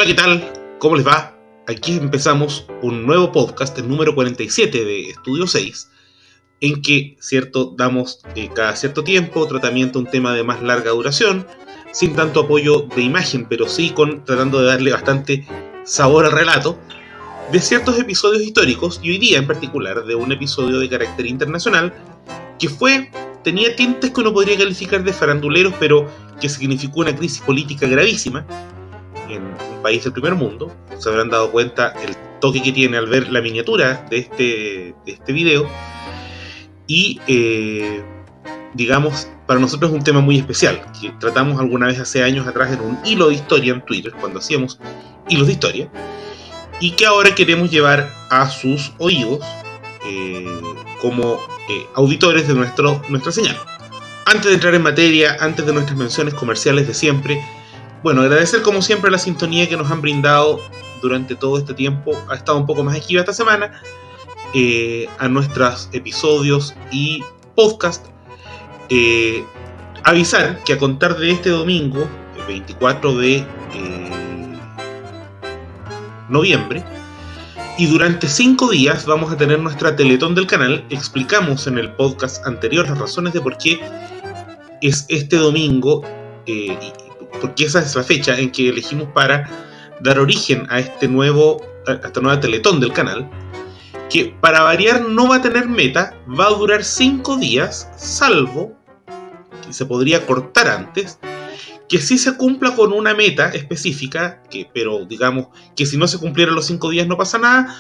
¿qué tal? ¿Cómo les va? Aquí empezamos un nuevo podcast, el número 47 de Estudio 6, en que, cierto, damos cada cierto tiempo tratamiento a un tema de más larga duración, sin tanto apoyo de imagen, pero sí tratando de darle bastante sabor al relato, de ciertos episodios históricos, y hoy día en particular de un episodio de carácter internacional, que tenía tintes que uno podría calificar de faranduleros, pero que significó una crisis política gravísima en un país del primer mundo. Se habrán dado cuenta el toque que tiene al ver la miniatura de este video. Y digamos, para nosotros es un tema muy especial, que tratamos alguna vez hace años atrás en un hilo de historia en Twitter, cuando hacíamos hilos de historia, y que ahora queremos llevar a sus oídos como auditores de nuestra señal. Antes de entrar en materia, antes de nuestras menciones comerciales de siempre, bueno, agradecer como siempre la sintonía que nos han brindado durante todo este tiempo. Ha estado un poco más esquiva esta semana a nuestros episodios y podcast. Avisar que a contar de este domingo, el 24 de noviembre, y durante 5 días vamos a tener nuestra Teletón del canal. Explicamos en el podcast anterior las razones de por qué es este domingo, porque esa es la fecha en que elegimos para dar origen a esta nueva Teletón del canal, que para variar no va a tener meta, va a durar 5 días, salvo que se podría cortar antes, que sí se cumpla con una meta específica, pero digamos que si no se cumplieran los 5 días no pasa nada,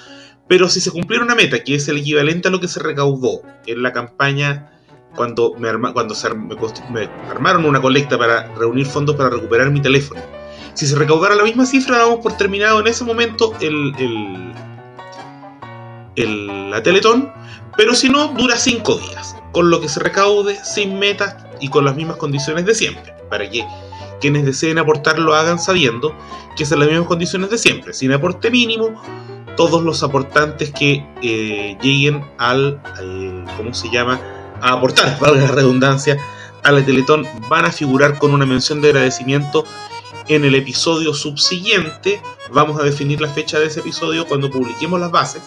pero si se cumpliera una meta, que es el equivalente a lo que se recaudó en la campaña cuando me armaron una colecta para reunir fondos para recuperar mi teléfono. Si se recaudara la misma cifra, damos por terminado en ese momento la Teletón, pero si no, dura 5 días, con lo que se recaude, sin metas y con las mismas condiciones de siempre, para que quienes deseen aportar lo hagan sabiendo que son las mismas condiciones de siempre, sin aporte mínimo. Todos los aportantes que lleguen a aportar, valga la redundancia, a la Teletón, van a figurar con una mención de agradecimiento en el episodio subsiguiente. Vamos a definir la fecha de ese episodio cuando publiquemos las bases,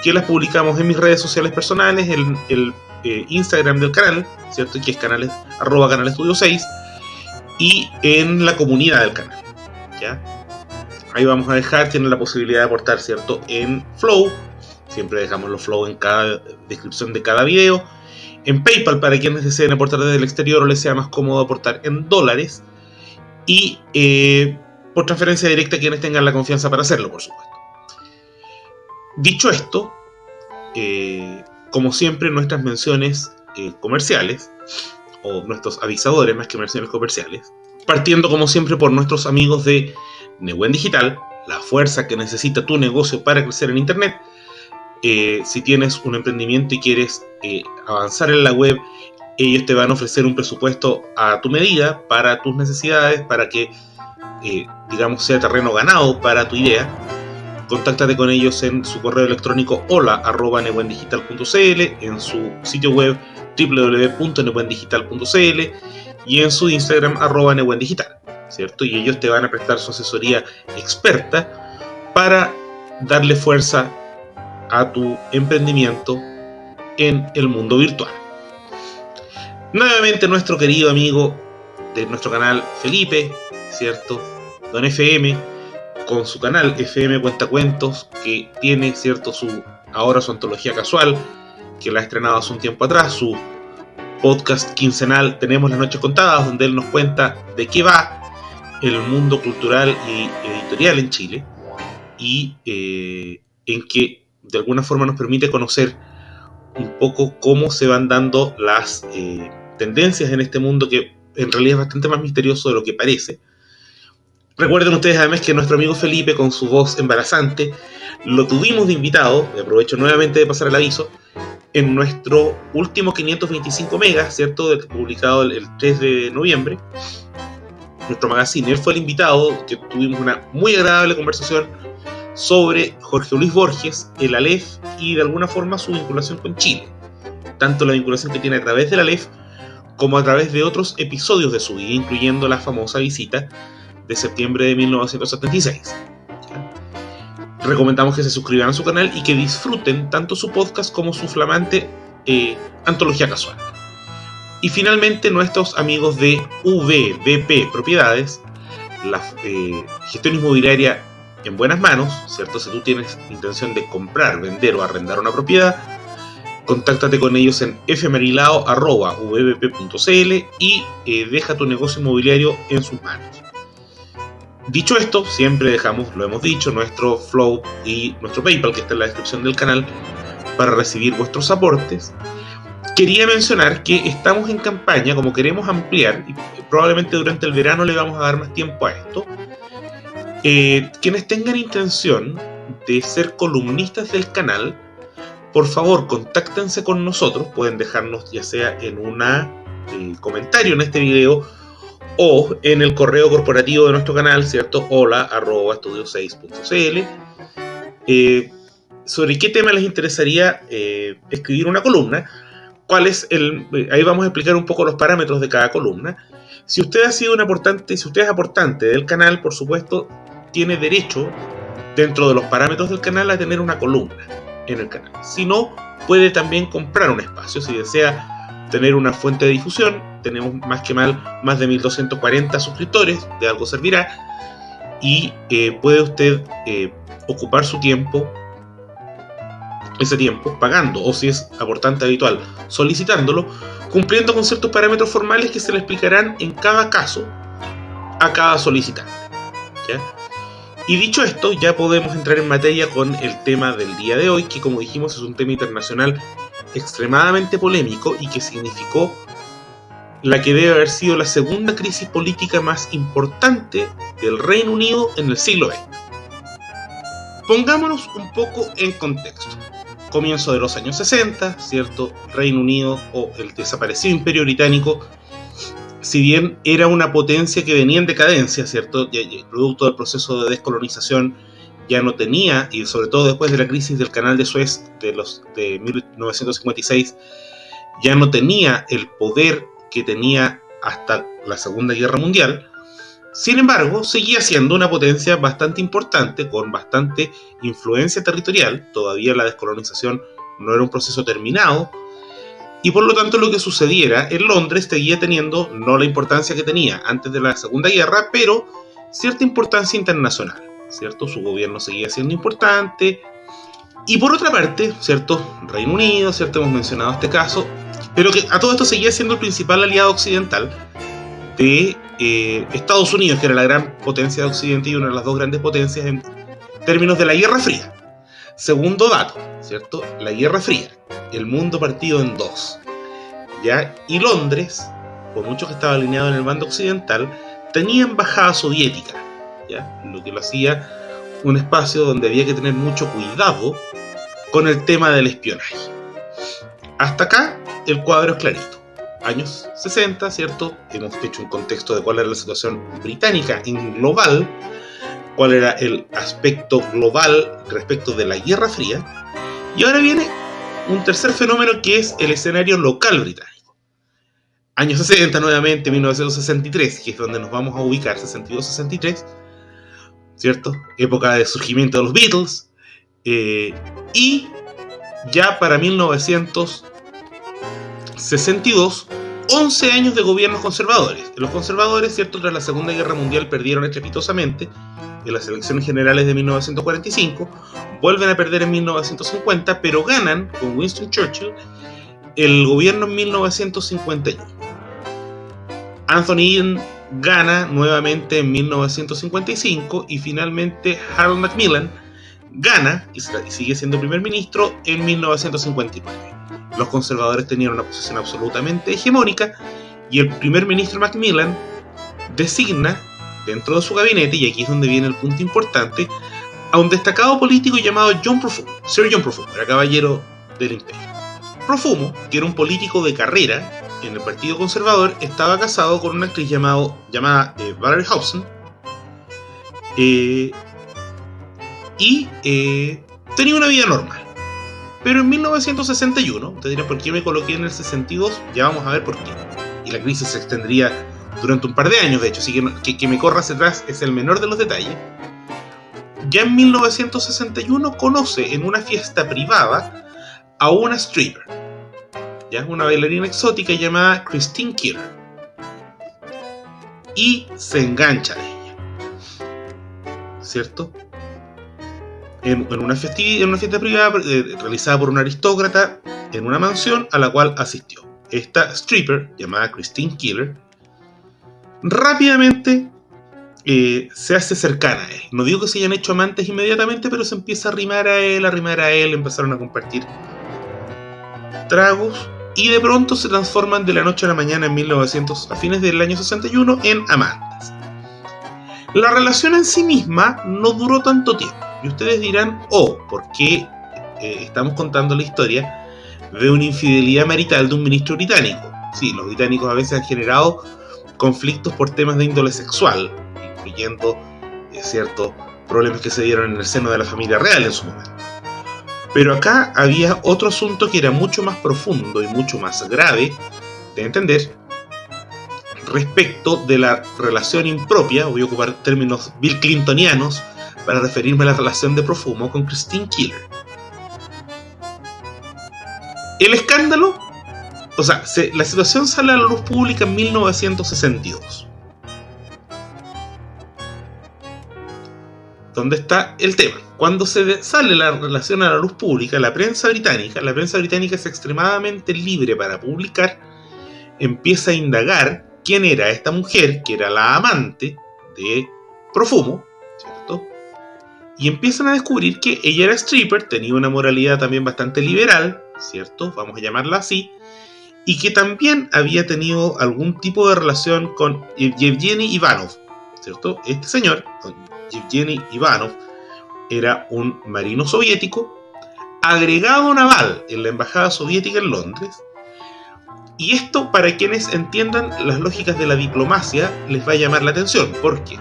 que las publicamos en mis redes sociales personales, el Instagram del canal, ¿cierto? Que es @canalestudio6, y en la comunidad del canal, ¿ya? Ahí vamos a tienen la posibilidad de aportar, ¿cierto? En Flow, siempre dejamos los Flow en cada descripción de cada video. En PayPal para quienes deseen aportar desde el exterior o les sea más cómodo aportar en dólares. Y por transferencia directa a quienes tengan la confianza para hacerlo, por supuesto. Dicho esto, como siempre, nuestras menciones comerciales, o nuestros avisadores más que menciones comerciales, partiendo como siempre por nuestros amigos de Newen Digital, la fuerza que necesita tu negocio para crecer en internet. Si tienes un emprendimiento y quieres avanzar en la web, ellos te van a ofrecer un presupuesto a tu medida para tus necesidades, para que digamos sea terreno ganado para tu idea. Contáctate con ellos en su correo electrónico hola@newendigital.cl, en su sitio web www.newendigital.cl y en su Instagram @newendigital, ¿cierto? Y ellos te van a prestar su asesoría experta para darle fuerza a tu emprendimiento en el mundo virtual. Nuevamente nuestro querido amigo de nuestro canal, Felipe, ¿cierto? Don FM, con su canal FM Cuentacuentos, que tiene, ¿cierto?, ahora su antología casual, que la ha estrenado hace un tiempo atrás, su podcast quincenal Tenemos las Noches Contadas, donde él nos cuenta de qué va el mundo cultural y editorial en Chile, y en que de alguna forma nos permite conocer un poco cómo se van dando las tendencias en este mundo, que en realidad es bastante más misterioso de lo que parece. Recuerden ustedes además que nuestro amigo Felipe, con su voz embarazante, lo tuvimos de invitado, y aprovecho nuevamente de pasar el aviso, en nuestro último 525 megas, ¿cierto?, publicado el 3 de noviembre, nuestro magazine. Él fue el invitado, que tuvimos una muy agradable conversación sobre Jorge Luis Borges, el Aleph, y de alguna forma su vinculación con Chile, tanto la vinculación que tiene a través del Aleph como a través de otros episodios de su vida, incluyendo la famosa visita de septiembre de 1976. Recomendamos que se suscriban a su canal y que disfruten tanto su podcast como su flamante antología casual. Y finalmente, nuestros amigos de VBP Propiedades, la gestión inmobiliaria en buenas manos, ¿cierto? Si tú tienes intención de comprar, vender o arrendar una propiedad, contáctate con ellos en fmarilao@vbp.cl y deja tu negocio inmobiliario en sus manos. Dicho esto, siempre dejamos, lo hemos dicho, nuestro Flow y nuestro PayPal, que está en la descripción del canal, para recibir vuestros aportes. Quería mencionar que estamos en campaña, como queremos ampliar, y probablemente durante el verano le vamos a dar más tiempo a esto. Quienes tengan intención de ser columnistas del canal, por favor, contáctense con nosotros. Pueden dejarnos ya sea en un comentario en este video o en el correo corporativo de nuestro canal, ¿cierto? hola@estudio6.cl. Sobre qué tema les interesaría escribir una columna. Ahí vamos a explicar un poco los parámetros de cada columna. Si usted ha sido si usted es aportante del canal, por supuesto, tiene derecho, dentro de los parámetros del canal, a tener una columna en el canal. Si no, puede también comprar un espacio. Si desea tener una fuente de difusión, tenemos más de 1240 suscriptores, de algo servirá, y puede usted ocupar su tiempo, ese tiempo, pagando, o si es aportante habitual, solicitándolo, cumpliendo con ciertos parámetros formales que se le explicarán en cada caso a cada solicitante, ¿ya? Y dicho esto, ya podemos entrar en materia con el tema del día de hoy, que, como dijimos, es un tema internacional extremadamente polémico y que significó la que debe haber sido la segunda crisis política más importante del Reino Unido en el siglo XX. Pongámonos un poco en contexto. Comienzo de los años 60, ¿cierto? Reino Unido, o el desaparecido Imperio Británico, si bien era una potencia que venía en decadencia, ¿cierto? Producto del proceso de descolonización, ya no tenía, y sobre todo después de la crisis del Canal de Suez de 1956, ya no tenía el poder que tenía hasta la Segunda Guerra Mundial. Sin embargo, seguía siendo una potencia bastante importante, con bastante influencia territorial. Todavía la descolonización no era un proceso terminado, y por lo tanto lo que sucediera en Londres seguía teniendo no la importancia que tenía antes de la Segunda Guerra, pero cierta importancia internacional, ¿cierto? Su gobierno seguía siendo importante. Y por otra parte, ¿cierto? Reino Unido, ¿cierto? Hemos mencionado este caso, pero que a todo esto seguía siendo el principal aliado occidental de Estados Unidos, que era la gran potencia de Occidente y una de las dos grandes potencias en términos de la Guerra Fría. Segundo dato, ¿cierto? La Guerra Fría, el mundo partido en dos, ¿ya? Y Londres, por mucho que estaba alineado en el bando occidental, tenía embajada soviética, ¿ya? Lo que lo hacía un espacio donde había que tener mucho cuidado con el tema del espionaje. Hasta acá el cuadro es clarito. Años 60, ¿cierto? Hemos hecho un contexto de cuál era la situación británica en global, cuál era el aspecto global respecto de la Guerra Fría, y ahora viene un tercer fenómeno, que es el escenario local británico. Años 60 nuevamente, 1963, que es donde nos vamos a ubicar, 62-63, ¿cierto? Época de surgimiento de los Beatles, y ya para 1962, 11 años de gobiernos conservadores. Los conservadores, ¿cierto?, tras la Segunda Guerra Mundial perdieron estrepitosamente en las elecciones generales de 1945, vuelven a perder en 1950, pero ganan con Winston Churchill el gobierno en 1951. Anthony Eden gana nuevamente en 1955 y finalmente Harold Macmillan gana y sigue siendo primer ministro en 1959. Los conservadores tenían una posición absolutamente hegemónica y el primer ministro Macmillan designa dentro de su gabinete, y aquí es donde viene el punto importante, a un destacado político llamado John Profumo. Sir John Profumo, era caballero del Imperio. Profumo, que era un político de carrera en el Partido Conservador, estaba casado con una actriz llamada Valerie Hobson, y tenía una vida normal. Pero en 1961, ustedes dirán, ¿por qué me coloqué en el 62? Ya vamos a ver por qué. Y la crisis se extendería durante un par de años, de hecho, así que me corra hacia atrás es el menor de los detalles. Ya en 1961 conoce en una fiesta privada a una stripper, ya una bailarina exótica llamada Christine Keeler, y se engancha de ella, ¿cierto? En una fiesta privada realizada por un aristócrata en una mansión a la cual asistió. Esta stripper, llamada Christine Keeler, rápidamente se hace cercana a él. No digo que se hayan hecho amantes inmediatamente, pero se empieza a arrimar a él, empezaron a compartir tragos y de pronto se transforman de la noche a la mañana a fines del año 61 en amantes. La relación en sí misma no duró tanto tiempo. Y ustedes dirán, ¿por qué estamos contando la historia de una infidelidad marital de un ministro británico? Sí, los británicos a veces han generado conflictos por temas de índole sexual, incluyendo ciertos problemas que se dieron en el seno de la familia real en su momento. Pero acá había otro asunto que era mucho más profundo y mucho más grave de entender respecto de la relación impropia, voy a ocupar términos Bill Clintonianos para referirme a la relación de Profumo con Christine Keeler. El escándalo, la situación sale a la luz pública en 1962. ¿Dónde está el tema? Cuando sale la relación a la luz pública, la prensa británica es extremadamente libre para publicar, empieza a indagar quién era esta mujer, que era la amante de Profumo, ¿cierto? Y empiezan a descubrir que ella era stripper, tenía una moralidad también bastante liberal, ¿cierto? Vamos a llamarla así, y que también había tenido algún tipo de relación con Yevgeny Ivanov, ¿cierto? Este señor, Yevgeny Ivanov, era un marino soviético, agregado naval en la embajada soviética en Londres. Y esto, para quienes entiendan las lógicas de la diplomacia, les va a llamar la atención, porque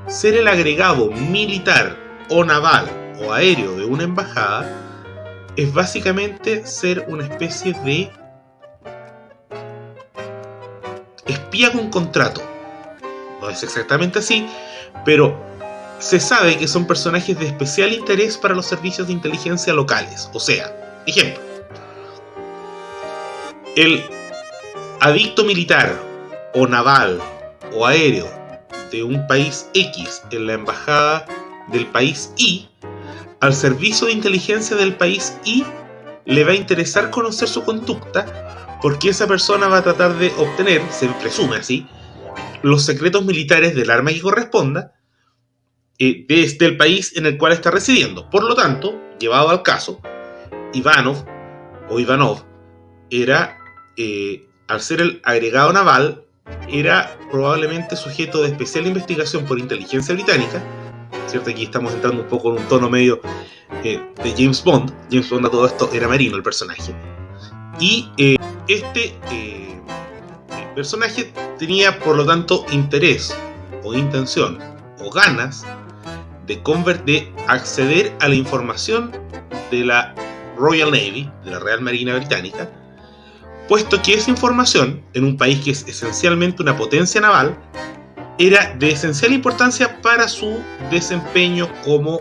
ser el agregado militar o naval o aéreo de una embajada es básicamente ser una especie de espía con contrato. No es exactamente así, pero se sabe que son personajes de especial interés para los servicios de inteligencia locales. O sea, ejemplo, el adicto militar o naval o aéreo de un país X en la embajada del país Y, al servicio de inteligencia del país Y le va a interesar conocer su conducta, porque esa persona va a tratar de obtener, se presume así, los secretos militares del arma que corresponda desde el país en el cual está residiendo. Por lo tanto, llevado al caso, Ivanov era, al ser el agregado naval, era probablemente sujeto de especial investigación por inteligencia británica, ¿cierto? Aquí estamos entrando un poco en un tono medio de James Bond. James Bond a todo esto era marino el personaje. Y este personaje tenía, por lo tanto, interés o intención o ganas de acceder a la información de la Royal Navy, de la Real Marina Británica, puesto que esa información, en un país que es esencialmente una potencia naval, era de esencial importancia para su desempeño como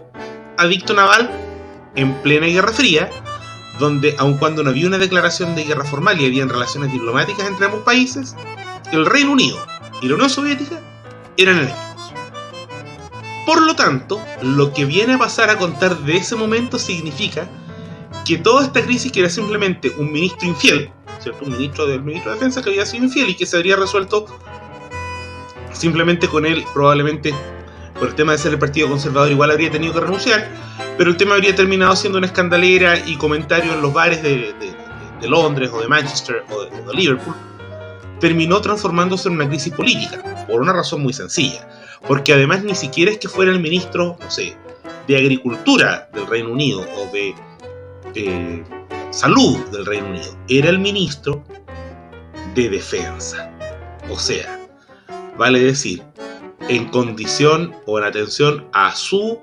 adicto naval en plena Guerra Fría, donde, aun cuando no había una declaración de guerra formal y habían relaciones diplomáticas entre ambos países, el Reino Unido y la Unión Soviética eran enemigos. Por lo tanto, lo que viene a pasar a contar de ese momento significa que toda esta crisis, que era simplemente un ministro infiel, ¿cierto? Un ministro de Defensa que había sido infiel y que se habría resuelto simplemente con él, probablemente por el tema de ser el Partido Conservador igual habría tenido que renunciar, pero el tema habría terminado siendo una escandalera y comentario en los bares de Londres o de Manchester o de Liverpool, terminó transformándose en una crisis política, por una razón muy sencilla, porque además ni siquiera es que fuera el ministro, no sé, de Agricultura del Reino Unido o de Salud del Reino Unido, era el ministro de Defensa. O sea, vale decir, en condición o en atención a su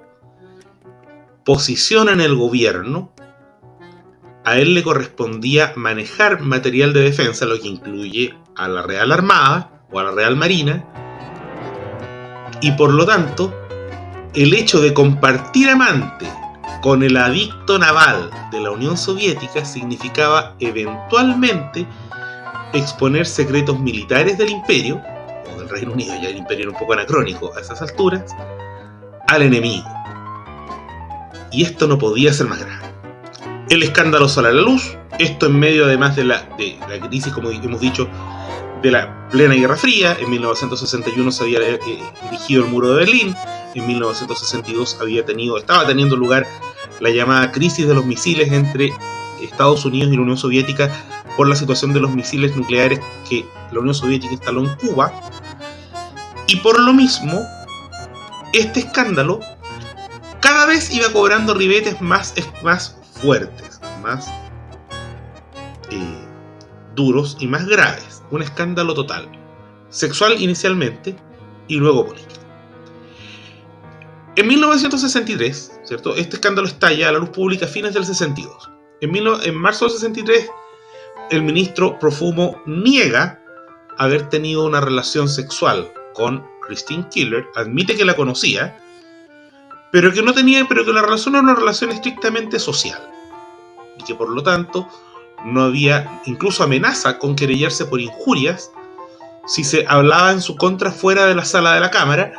posición en el gobierno, a él le correspondía manejar material de defensa, lo que incluye a la Real Armada, o a la Real Marina, y por lo tanto el hecho de compartir amante con el adicto naval de la Unión Soviética significaba eventualmente exponer secretos militares del imperio, o del Reino Unido, ya el imperio era un poco anacrónico a esas alturas, al enemigo. Y esto no podía ser más grave. El escándalo sale a la luz, esto en medio además de la crisis, como hemos dicho, de la plena Guerra Fría. En 1961 se había erigido el muro de Berlín, en 1962 estaba teniendo lugar la llamada crisis de los misiles entre Estados Unidos y la Unión Soviética por la situación de los misiles nucleares que la Unión Soviética instaló en Cuba, y por lo mismo este escándalo cada vez iba cobrando ribetes más fuertes, más duros y más graves. Un escándalo total, sexual inicialmente y luego político. En 1963, ¿cierto? Este escándalo estalla a la luz pública a fines del 62. En marzo del 63, el ministro Profumo niega haber tenido una relación sexual con Christine Keeler, admite que la conocía, pero que la relación era una relación estrictamente social, y que por lo tanto no había, incluso amenaza con querellarse por injurias si se hablaba en su contra fuera de la sala de la Cámara,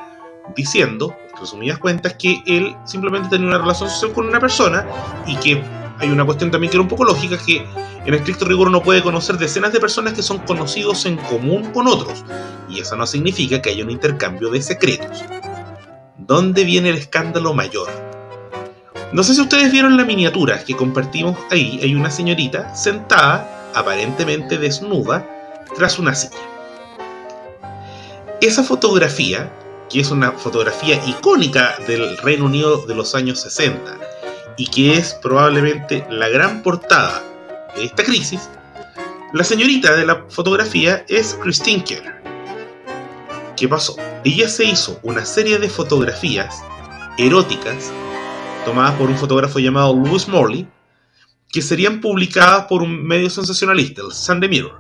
diciendo, en resumidas cuentas, que él simplemente tenía una relación social con una persona, y que hay una cuestión también que era un poco lógica, que en estricto rigor uno puede conocer decenas de personas que son conocidos en común con otros, y eso no significa que haya un intercambio de secretos. ¿Dónde viene el escándalo mayor? No sé si ustedes vieron la miniatura que compartimos ahí. Hay una señorita sentada, aparentemente desnuda, tras una silla. Esa fotografía, que es una fotografía icónica del Reino Unido de los años 60 y que es probablemente la gran portada de esta crisis, la señorita de la fotografía es Christine Keeler. ¿Qué pasó? Ella se hizo una serie de fotografías eróticas tomadas por un fotógrafo llamado Lewis Morley, que serían publicadas por un medio sensacionalista, el Sunday Mirror.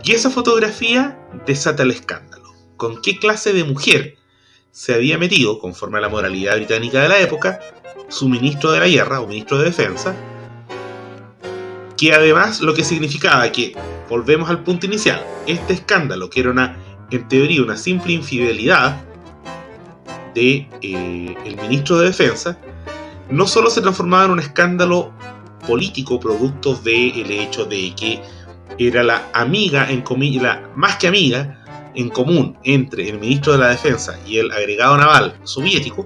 Y esa fotografía desata el escándalo. ¿Con qué clase de mujer se había metido, conforme a la moralidad británica de la época, su ministro de la guerra o ministro de defensa? Que además lo que significaba que, volvemos al punto inicial, este escándalo, que era en teoría una simple infidelidad de el ministro de defensa, no solo se transformaba en un escándalo político producto del hecho de que era la amiga, en comillas, la más que amiga en común entre el ministro de la defensa y el agregado naval soviético,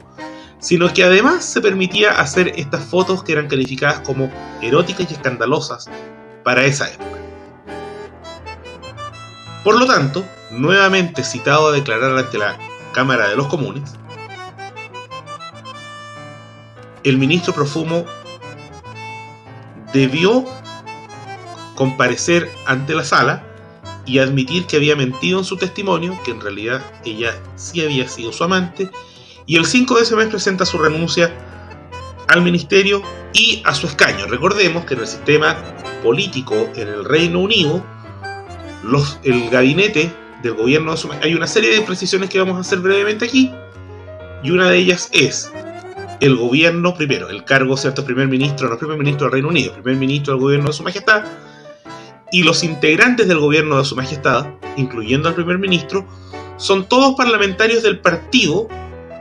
sino que además se permitía hacer estas fotos que eran calificadas como eróticas y escandalosas para esa época. Por lo tanto, nuevamente citado a declarar ante la Cámara de los Comunes, el ministro Profumo debió comparecer ante la sala y admitir que había mentido en su testimonio, que en realidad ella sí había sido su amante, y el 5 de ese mes presenta su renuncia al ministerio y a su escaño. Recordemos que en el sistema político en el Reino Unido, el gabinete del gobierno de Su Majestad, hay una serie de precisiones que vamos a hacer brevemente aquí, y una de ellas es el gobierno, primero, el cargo, ¿cierto? Primer ministro, no primer ministro del Reino Unido, primer ministro del gobierno de Su Majestad, y los integrantes del gobierno de Su Majestad, incluyendo al primer ministro, son todos parlamentarios del partido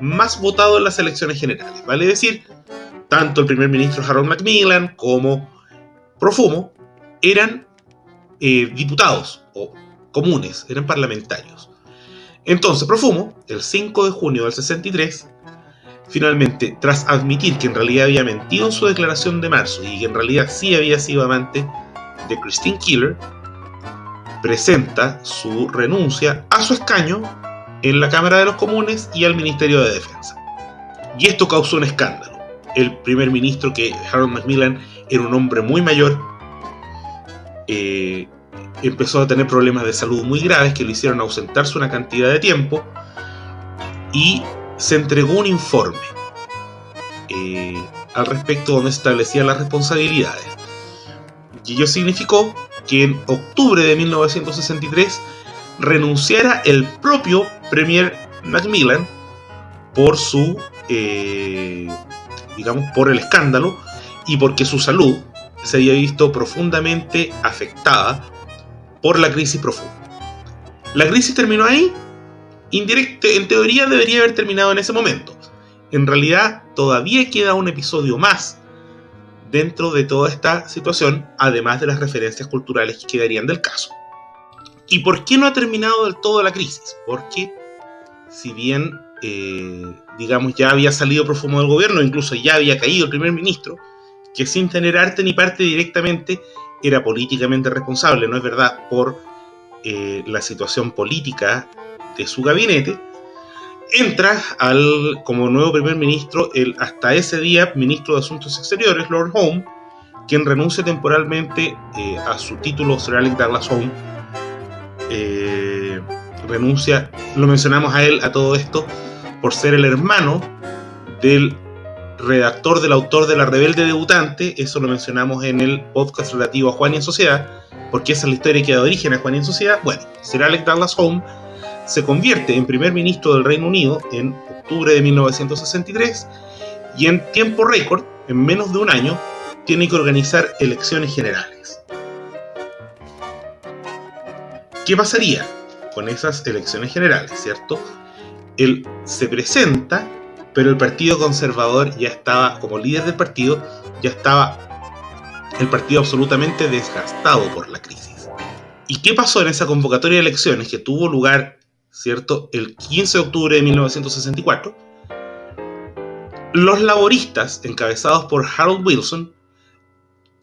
más votado en las elecciones generales. Vale decir, tanto el primer ministro Harold Macmillan como Profumo eran diputados o comunes, eran parlamentarios. Entonces Profumo, el 5 de junio del 63, finalmente, tras admitir que en realidad había mentido en su declaración de marzo y que en realidad sí había sido amante de Christine Keeler, presenta su renuncia a su escaño en la Cámara de los Comunes y al Ministerio de Defensa. Y esto causó un escándalo. El primer ministro, que Harold Macmillan era un hombre muy mayor, empezó a tener problemas de salud muy graves que lo hicieron ausentarse una cantidad de tiempo, y se entregó un informe al respecto donde se establecían las responsabilidades. Y ello significó que en octubre de 1963 renunciara el propio Premier Macmillan por su, por el escándalo y porque su salud se había visto profundamente afectada por la crisis profunda. ¿La crisis terminó ahí? En teoría debería haber terminado en ese momento. En realidad todavía queda un episodio más dentro de toda esta situación, además de las referencias culturales que quedarían del caso. ¿Y por qué no ha terminado del todo la crisis? Porque si bien, ya había salido prófugo del gobierno, incluso ya había caído el primer ministro, que sin tener arte ni parte directamente era políticamente responsable, no es verdad, por la situación política de su gabinete, entra como nuevo primer ministro el hasta ese día ministro de Asuntos Exteriores, Lord Home, quien renuncia temporalmente a su título Sir Alec Douglas Home. Renuncia, lo mencionamos a él a todo esto por ser el hermano del redactor, del autor de La Rebelde Debutante. Eso lo mencionamos en el podcast relativo a Juan y en Sociedad, porque esa es la historia que da origen a Juan y en Sociedad. Bueno, Sir Alec Douglas Home se convierte en primer ministro del Reino Unido en octubre de 1963 y en tiempo récord, en menos de un año, tiene que organizar elecciones generales. ¿Qué pasaría con esas elecciones generales, cierto? Él se presenta, pero el Partido Conservador ya estaba, como líder del partido, ya estaba el partido absolutamente desgastado por la crisis. ¿Y qué pasó en esa convocatoria de elecciones que tuvo lugar, cierto, el 15 de octubre de 1964? Los laboristas, encabezados por Harold Wilson,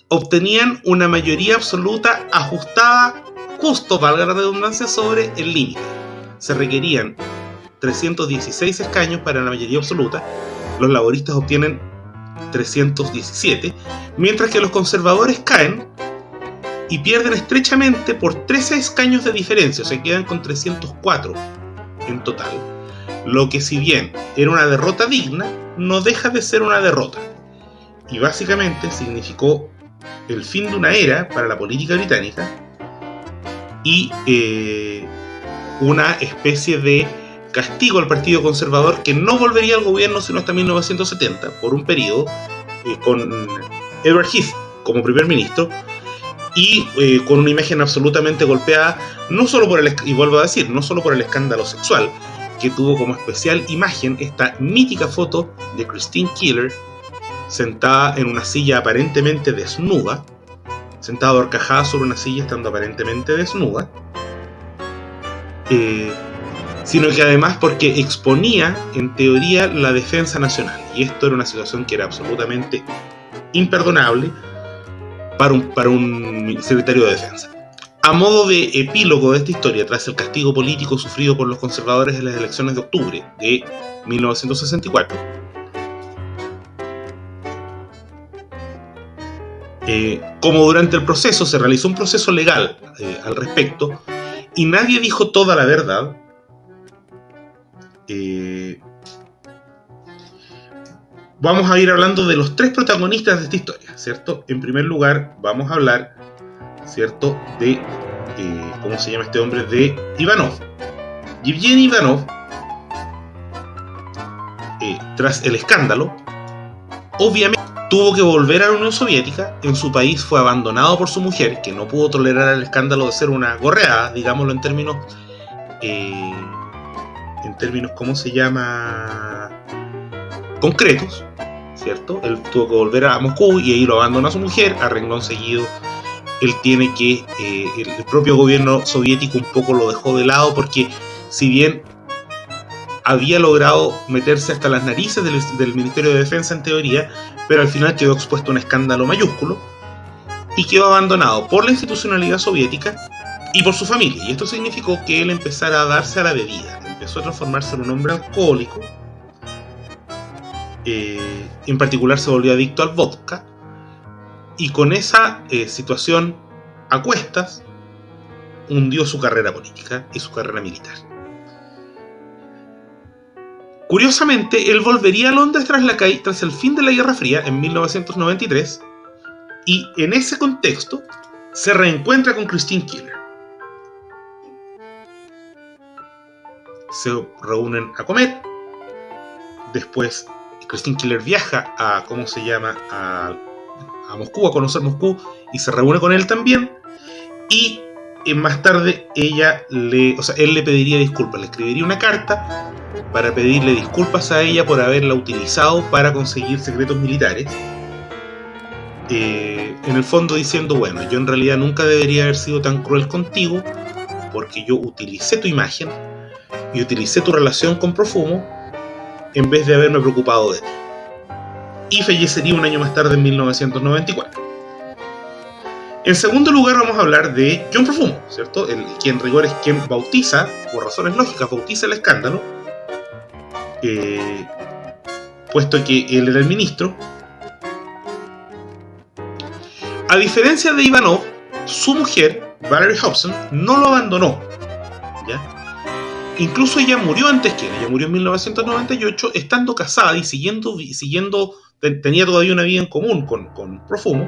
obtenían una mayoría absoluta ajustada, justo, valga la redundancia, sobre el límite. Se requerían 316 escaños para la mayoría absoluta. Los laboristas obtienen 317, mientras que los conservadores caen y pierden estrechamente por 13 escaños de diferencia, o sea, quedan con 304 en total. Lo que, si bien era una derrota digna, no deja de ser una derrota. Y básicamente significó el fin de una era para la política británica y una especie de castigo al Partido Conservador, que no volvería al gobierno sino hasta 1970, por un periodo con Edward Heath como primer ministro, y con una imagen absolutamente golpeada, no solo por no solo por el escándalo sexual, que tuvo como especial imagen esta mítica foto de Christine Keeler sentada en una silla aparentemente desnuda, sentada ahorcajada sobre una silla estando aparentemente desnuda, sino que además porque exponía en teoría la defensa nacional, y esto era una situación que era absolutamente imperdonable para un secretario de defensa. A modo de epílogo de esta historia, tras el castigo político sufrido por los conservadores en las elecciones de octubre de 1964, como durante el proceso se realizó un proceso legal al respecto y nadie dijo toda la verdad, vamos a ir hablando de los tres protagonistas de esta historia, ¿cierto? En primer lugar, vamos a hablar, ¿cierto?, de, ¿cómo se llama este hombre? De Ivanov. Yevgeny Ivanov, tras el escándalo, obviamente tuvo que volver a la Unión Soviética. En su país fue abandonado por su mujer, que no pudo tolerar el escándalo de ser una gorreada, digámoslo en términos, ¿cómo se llama?, concretos, ¿cierto? Él tuvo que volver a Moscú y ahí lo abandona a su mujer. A renglón seguido, él tiene que, el propio gobierno soviético un poco lo dejó de lado, porque si bien había logrado meterse hasta las narices del Ministerio de Defensa en teoría, pero al final quedó expuesto a un escándalo mayúsculo y quedó abandonado por la institucionalidad soviética y por su familia. Y esto significó que él empezara a darse a la bebida, empezó a transformarse en un hombre alcohólico. En particular se volvió adicto al vodka, y con esa situación a cuestas hundió su carrera política y su carrera militar. Curiosamente, él volvería a Londres tras el fin de la Guerra Fría en 1993, y en ese contexto se reencuentra con Christine Keeler. se reúnen a comer. Después Christine Keeler viaja a Moscú, a conocer Moscú, y se reúne con él también. Y más tarde él le pediría disculpas, le escribiría una carta para pedirle disculpas a ella por haberla utilizado para conseguir secretos militares. En el fondo diciendo, bueno, yo en realidad nunca debería haber sido tan cruel contigo, porque yo utilicé tu imagen y utilicé tu relación con Profumo en vez de haberme preocupado de ti. Y fallecería un año más tarde, en 1994. En segundo lugar vamos a hablar de John Profumo, ¿cierto? Quien en rigor es quien bautiza, por razones lógicas, bautiza el escándalo, puesto que él era el ministro. A diferencia de Ivanov, su mujer, Valerie Hobson, no lo abandonó, ¿ya? Incluso ella murió antes que él. Ella murió en 1998, estando casada y tenía todavía una vida en común con Profumo.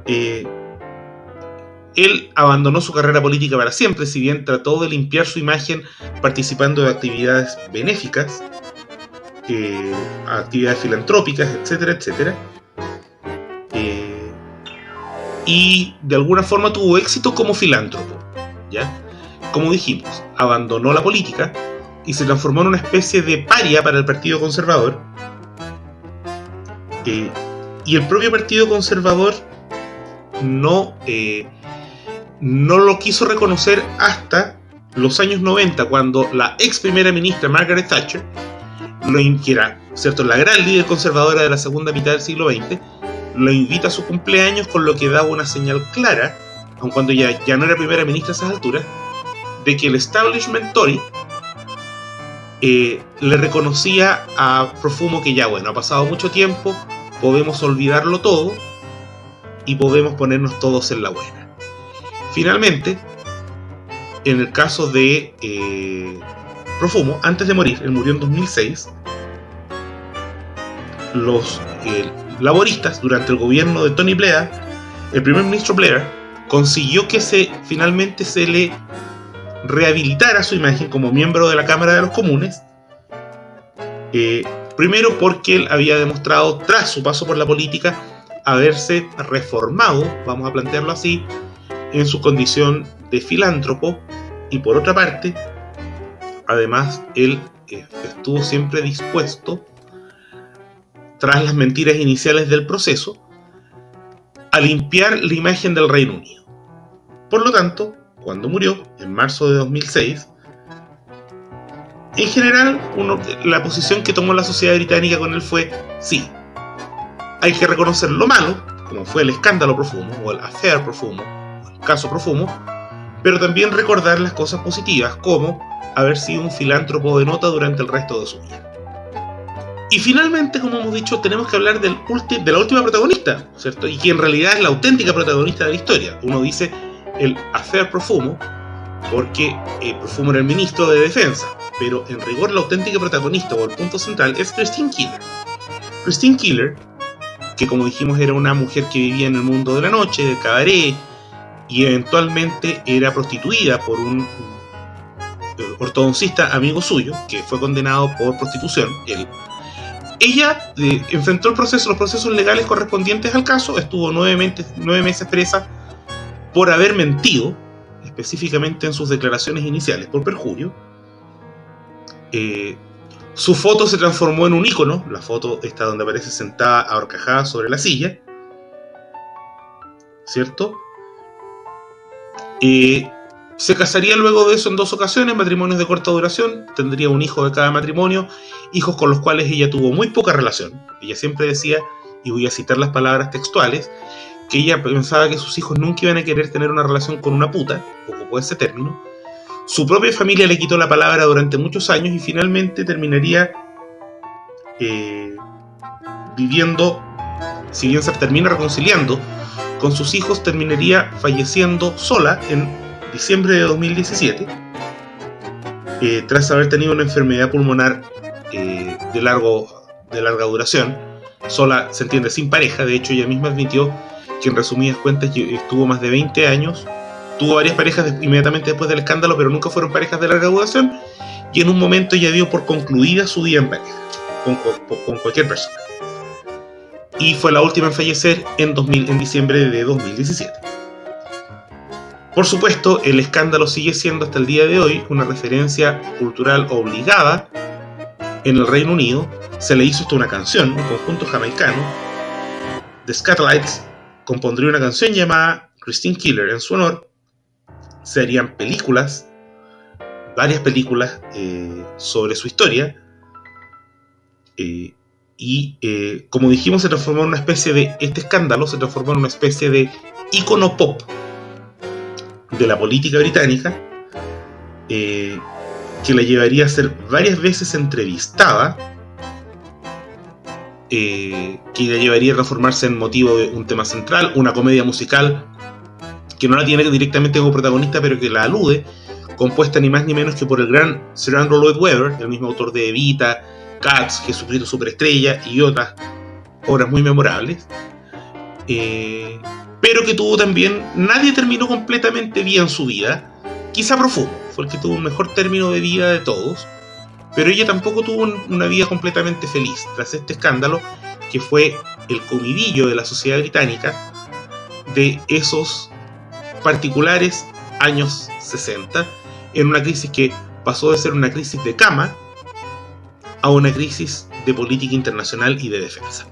Él abandonó su carrera política para siempre, si bien trató de limpiar su imagen participando de actividades benéficas, actividades filantrópicas, etcétera, etcétera. Y de alguna forma tuvo éxito como filántropo, ¿ya? Como dijimos, abandonó la política y se transformó en una especie de paria para el Partido Conservador. Y el propio Partido Conservador no lo quiso reconocer hasta los años 90, cuando la ex primera ministra Margaret Thatcher, que era, ¿cierto?, la gran líder conservadora de la segunda mitad del siglo XX, lo invita a su cumpleaños, con lo que daba una señal clara, aun cuando ya no era primera ministra a esas alturas, de que el establishment Tory le reconocía a Profumo que ya, bueno, ha pasado mucho tiempo, podemos olvidarlo todo y podemos ponernos todos en la buena. Finalmente, en el caso de Profumo, antes de morir, él murió en 2006, los laboristas, durante el gobierno de Tony Blair, el primer ministro Blair, consiguió que finalmente se le rehabilitara su imagen como miembro de la Cámara de los Comunes, primero porque él había demostrado, tras su paso por la política, haberse reformado, vamos a plantearlo así, en su condición de filántropo, y por otra parte, además, él estuvo siempre dispuesto, tras las mentiras iniciales del proceso, a limpiar la imagen del Reino Unido. Por lo tanto, cuando murió, en marzo de 2006, en general, la posición que tomó la sociedad británica con él fue, sí, hay que reconocer lo malo, como fue el escándalo Profumo, o el affair Profumo, o el caso Profumo, pero también recordar las cosas positivas, como haber sido un filántropo de nota durante el resto de su vida. Y finalmente, como hemos dicho, tenemos que hablar de la última protagonista, ¿cierto? Y que en realidad es la auténtica protagonista de la historia. Uno dice el affair Profumo, porque Profumo era el ministro de Defensa, pero en rigor la auténtica protagonista, o el punto central, es Christine Keeler. Christine Keeler, que como dijimos era una mujer que vivía en el mundo de la noche, del cabaret, y eventualmente era prostituida por un ortodoncista amigo suyo, que fue condenado por prostitución. Ella enfrentó los procesos legales correspondientes al caso, estuvo 9 meses presa por haber mentido, específicamente en sus declaraciones iniciales, por perjurio. Su foto se transformó en un ícono, la foto está donde aparece sentada ahorcajada sobre la silla, ¿cierto? Se casaría luego de eso en 2 ocasiones, matrimonios de corta duración, tendría un hijo de cada matrimonio, hijos con los cuales ella tuvo muy poca relación. Ella siempre decía, y voy a citar las palabras textuales, que ella pensaba que sus hijos nunca iban a querer tener una relación con una puta, ocupó ese término. Su propia familia le quitó la palabra durante muchos años y finalmente terminaría viviendo, si bien se termina reconciliando con sus hijos, terminaría falleciendo sola en diciembre de 2017, tras haber tenido una enfermedad pulmonar de larga duración. Sola se entiende, sin pareja. De hecho, ella misma admitió que en resumidas cuentas tuvo más de 20 años tuvo varias parejas inmediatamente después del escándalo, pero nunca fueron parejas de larga duración, y en un momento ya dio por concluida su vida en pareja con cualquier persona. Y fue la última en fallecer en diciembre de 2017. Por supuesto, el escándalo sigue siendo hasta el día de hoy una referencia cultural obligada en el Reino Unido. Se le hizo hasta una canción, un conjunto jamaicano, The Scatolites, compondría una canción llamada Christine Keeler en su honor. Se harían películas, varias películas sobre su historia. Como dijimos, se transformó en una especie de, este escándalo se transformó en una especie de ícono pop de la política británica, que la llevaría a ser varias veces entrevistada, que la llevaría a transformarse en motivo de un tema central, una comedia musical que no la tiene directamente como protagonista, pero que la alude, compuesta ni más ni menos que por el gran Sir Andrew Lloyd Webber, el mismo autor de Evita, Cats, Jesucristo Superestrella y otras obras muy memorables, pero que tuvo también, nadie terminó completamente bien su vida, quizá Profumo fue el que tuvo un mejor término de vida de todos, pero ella tampoco tuvo una vida completamente feliz tras este escándalo, que fue el comidillo de la sociedad británica de esos particulares años 60, en una crisis que pasó de ser una crisis de cama a una crisis de política internacional y de defensa.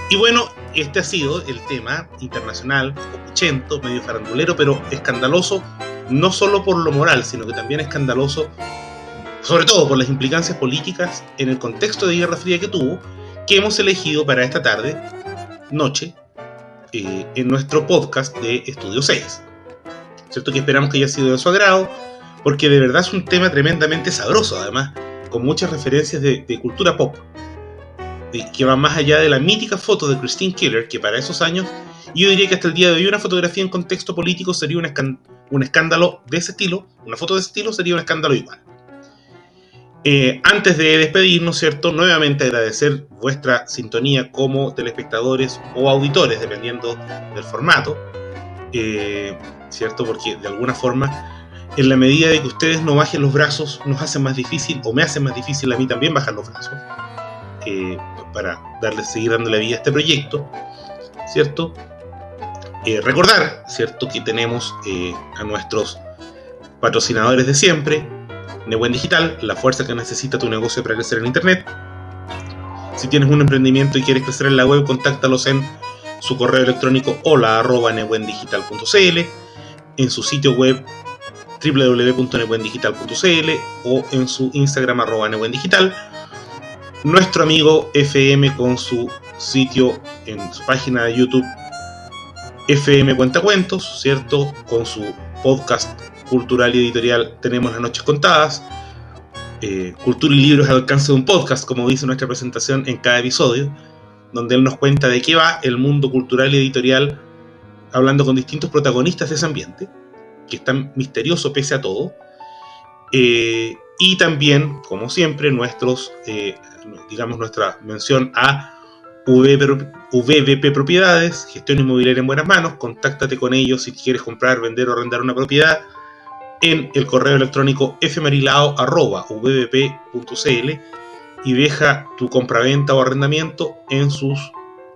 Y bueno, este ha sido el tema internacional, copuchento, medio farandulero, pero escandaloso, no solo por lo moral, sino que también escandaloso, sobre todo por las implicancias políticas en el contexto de Guerra Fría que tuvo, que hemos elegido para esta tarde, noche, en nuestro podcast de Estudio 6. ¿Cierto? Que esperamos que haya sido de su agrado, porque de verdad es un tema tremendamente sabroso, además, con muchas referencias de cultura pop, que va más allá de la mítica foto de Christine Keeler, que para esos años, yo diría que hasta el día de hoy una fotografía en contexto político sería un escándalo de ese estilo, una foto de ese estilo sería un escándalo igual. Antes de despedirnos, ¿cierto? Nuevamente agradecer vuestra sintonía como telespectadores o auditores, dependiendo del formato, ¿cierto? Porque de alguna forma, en la medida de que ustedes no bajen los brazos, nos hacen más difícil, o me hacen más difícil a mí también bajar los brazos, para seguir dándole vida a este proyecto, ¿cierto? Recordar, ¿cierto?, que tenemos a nuestros patrocinadores de siempre, Nebuen Digital, la fuerza que necesita tu negocio para crecer en internet. Si tienes un emprendimiento y quieres crecer en la web, contáctalos en su correo electrónico hola@nebuendigital.cl, en su sitio web www.nebuendigital.cl o en su Instagram @nebuendigital. Nuestro amigo FM con su sitio en su página de YouTube FM Cuentacuentos, ¿cierto? Con su podcast cultural y editorial Tenemos las Noches Contadas, cultura y libros al alcance de un podcast, como dice nuestra presentación en cada episodio, donde él nos cuenta de qué va el mundo cultural y editorial, hablando con distintos protagonistas de ese ambiente, que es tan misterioso pese a todo, y también, como siempre, nuestra mención a VBP Propiedades, gestión inmobiliaria en buenas manos. Contáctate con ellos si quieres comprar, vender o arrendar una propiedad en el correo electrónico fmarilao@vbp.cl y deja tu compraventa o arrendamiento en sus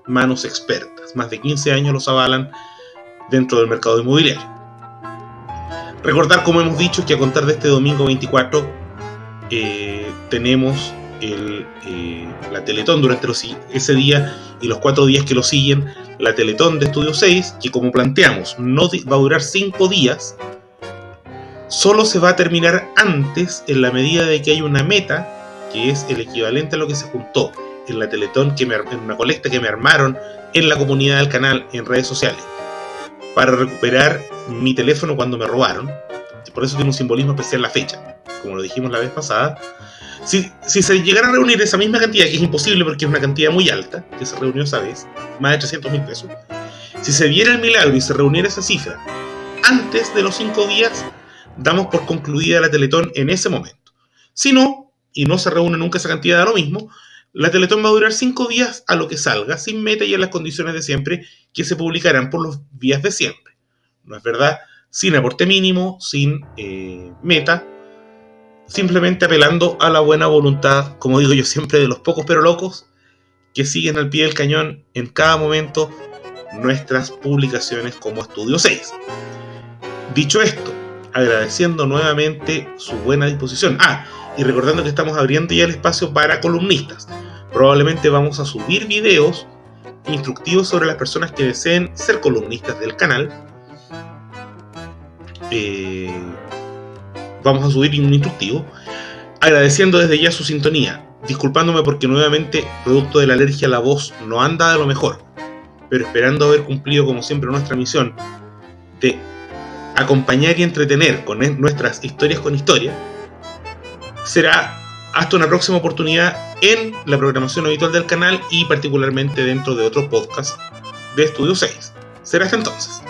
manos expertas. Más de 15 años los avalan dentro del mercado inmobiliario. Recordar, como hemos dicho, que a contar de este domingo 24 tenemos la Teletón durante ese día y los 4 días que lo siguen, la Teletón de Estudio 6, que como planteamos no va a durar 5 días, solo se va a terminar antes en la medida de que hay una meta, que es el equivalente a lo que se juntó en la Teletón, en una colecta que me armaron en la comunidad del canal en redes sociales, para recuperar mi teléfono cuando me robaron. Por eso tiene un simbolismo especial la fecha, como lo dijimos la vez pasada. Si se llegara a reunir esa misma cantidad, que es imposible porque es una cantidad muy alta, que se reunió esa vez, más de 300.000 pesos, si se diera el milagro y se reuniera esa cifra antes de los 5 días, damos por concluida la Teletón en ese momento. Si no, y no se reúne nunca esa cantidad de lo mismo, la Teletón va a durar 5 días a lo que salga, sin meta y en las condiciones de siempre, que se publicarán por los días de siempre. No es verdad, sin aporte mínimo, sin meta, simplemente apelando a la buena voluntad, como digo yo siempre, de los pocos pero locos que siguen al pie del cañón en cada momento nuestras publicaciones como Estudio 6. Dicho esto, agradeciendo nuevamente su buena disposición. Y recordando que estamos abriendo ya el espacio para columnistas. Probablemente vamos a subir videos instructivos sobre las personas que deseen ser columnistas del canal. Vamos a subir un instructivo. Agradeciendo desde ya su sintonía. Disculpándome porque nuevamente, producto de la alergia, la voz no anda de lo mejor. Pero esperando haber cumplido como siempre nuestra misión de acompañar y entretener con nuestras historias con historia, será hasta una próxima oportunidad en la programación habitual del canal y particularmente dentro de otro podcast de Estudio 6. Será hasta entonces.